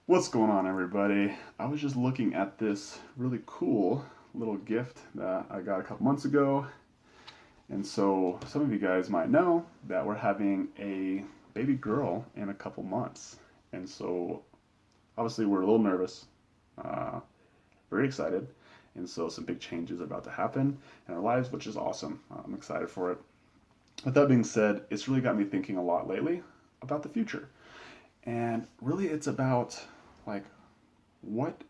What's going on, everybody? I was just looking at this really cool little gift that I got a couple months ago. And so, some of you guys might know that we're having a baby girl in a couple months. And so, obviously, we're a little nervous, uh, very excited. And so, some big changes are about to happen in our lives, which is awesome. I'm excited for it. With that being said, it's really got me thinking a lot lately about the future. And really, it's about like, what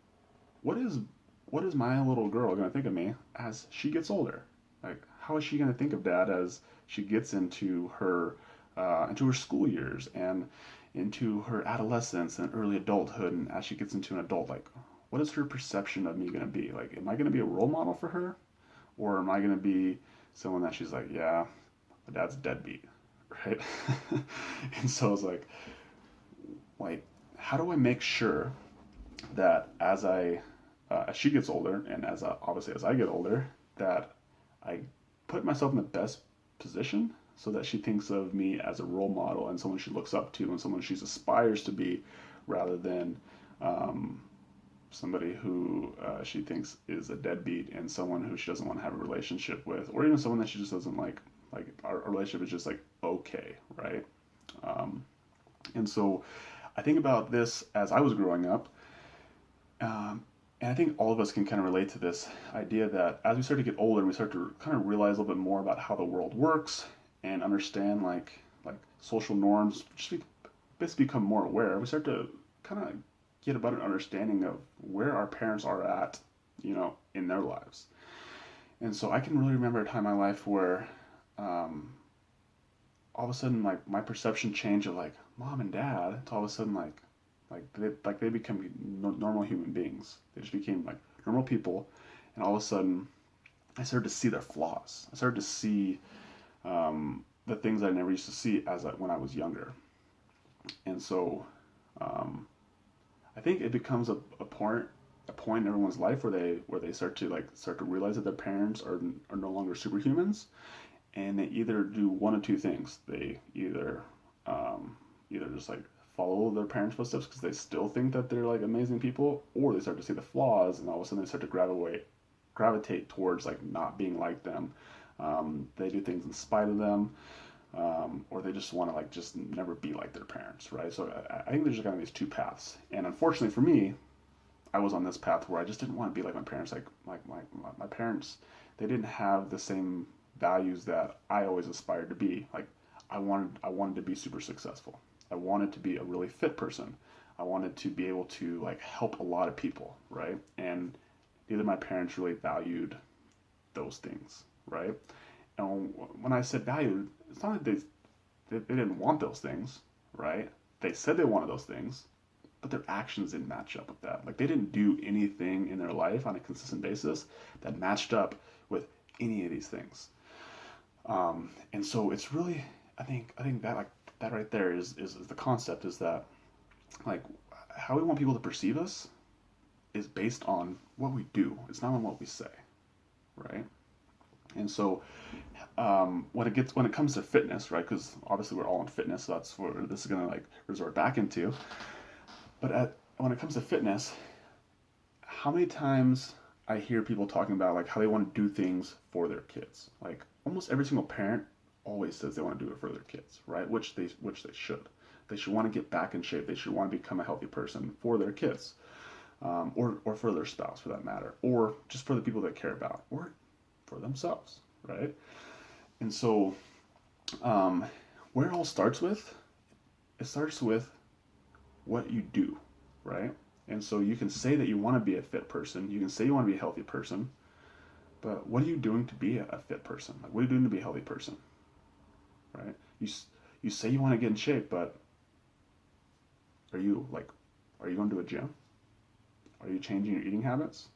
what is what is my little girl going to think of me as she gets older? Like, how is she going to think of dad as she gets into her school years and into her adolescence and early adulthood, and as she gets into an adult, like, what is her perception of me going to be? Like, am I going to be a role model for her, or am I going to be someone that she's like, yeah, my dad's a deadbeat, right? And so I was like, how do I make sure that as she gets older, and obviously as I get older, that I put myself in the best position so that she thinks of me as a role model and someone she looks up to and someone she aspires to be, rather than um, somebody who she thinks is a deadbeat and someone who she doesn't want to have a relationship with, or even someone that she just doesn't like. Like, our relationship is just like okay, right? Um, and so I think about this as I was growing up. And I think all of us can kind of relate to this idea that as we start to get older, we start to kind of realize a little bit more about how the world works and understand like social norms. Basically become more aware. We start to kind of get about an understanding of where our parents are at, in their lives. And so I can really remember a time in my life where um, all of a sudden, like, my perception changed of like mom and dad to all of a sudden like they become normal human beings. They just became like normal people, and all of a sudden I started to see their flaws. I started to see the things I never used to see when I was younger. And so I think it becomes a point in everyone's life where they start to realize that their parents are no longer superhumans, and they either do one of two things. They either just like follow their parents' footsteps because they still think that they're like amazing people, or they start to see the flaws, and all of a sudden they start to gravitate towards like not being like them. They do things in spite of them, or they just want to like just never be like their parents, right? So I think there's kind of these two paths, and unfortunately for me, I was on this path where I just didn't want to be like my parents. Like my parents, they didn't have the same values that I always aspired to be. Like, I wanted to be super successful. I wanted to be a really fit person. I wanted to be able to like help a lot of people, right? And neither of my parents really valued those things, right? And when I said valued, it's not that they didn't want those things, right? They said they wanted those things, but their actions didn't match up with that. Like, they didn't do anything in their life on a consistent basis that matched up with any of these things. And so it's really, I think that like that right there is the concept, is that like how we want people to perceive us is based on what we do. It's not on what we say, right? And so when it comes to fitness, right? Because obviously we're all in fitness, so that's where this is gonna like resort back into. But when it comes to fitness, how many times I hear people talking about like how they want to do things for their kids. Like, almost every single parent always says they want to do it for their kids, right? Which they should. They should want to get back in shape. They should want to become a healthy person for their kids, or for their spouse for that matter, or just for the people they care about, or for themselves, right? And so, um, where it all starts with, it starts with what you do, right? And so you can say that you want to be a fit person, you can say you want to be a healthy person, but what are you doing to be a fit person? Like, what are you doing to be a healthy person, right? You say you want to get in shape, but are you like, are you going to a gym? Are you changing your eating habits?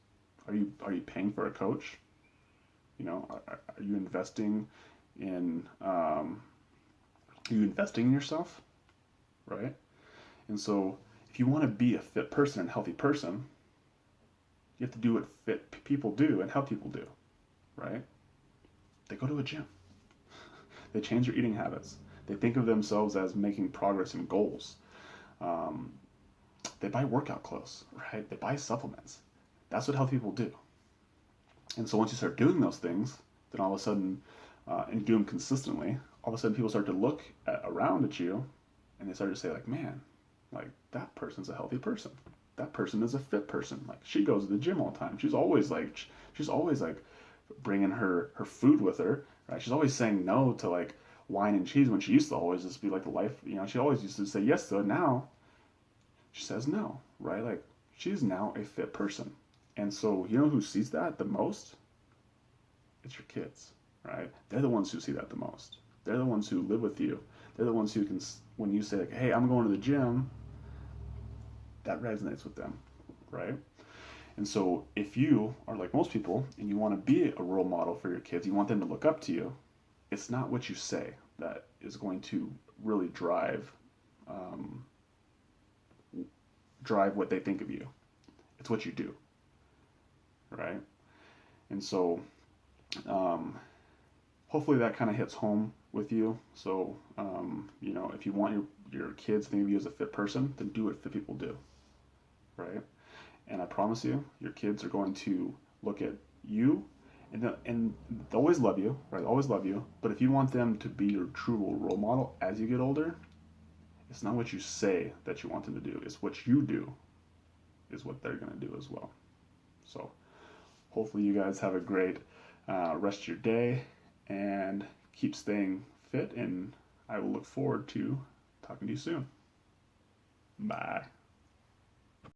Are you paying for a coach? Are you investing in yourself, right? And so if you want to be a fit person and healthy person, you have to do what fit people do and healthy people do, right? They go to a gym. They change their eating habits. They think of themselves as making progress and goals. Um, They buy workout clothes, right? They buy supplements. That's what healthy people do. And so once you start doing those things, then all of a sudden, and do them consistently, all of a sudden people start to look around at you, and they start to say like, man, like that person's a healthy person. That person is a fit person. Like she goes to the gym all the time. She's always like bringing her food with her, right? She's always saying no to like wine and cheese when she used to always just be like the life, she always used to say yes to it. Now she says no, right? Like she's now a fit person. And so, you know who sees that the most? It's your kids, right? They're the ones who see that the most. They're the ones who live with you. They're the ones who can, when you say like, hey, I'm going to the gym, that resonates with them, right? And so if you are like most people and you want to be a role model for your kids, you want them to look up to you, it's not what you say that is going to really um, drive what they think of you. It's what you do, right? And so hopefully that kind of hits home with you. So if you want your kids to think of you as a fit person, then do what fit people do, right? And I promise you, your kids are going to look at you, and they'll always love you, right? They'll always love you. But if you want them to be your true role model as you get older, it's not what you say that you want them to do. It's what you do is what they're going to do as well. So hopefully you guys have a great rest of your day and keep staying fit. And I will look forward to talking to you soon. Bye.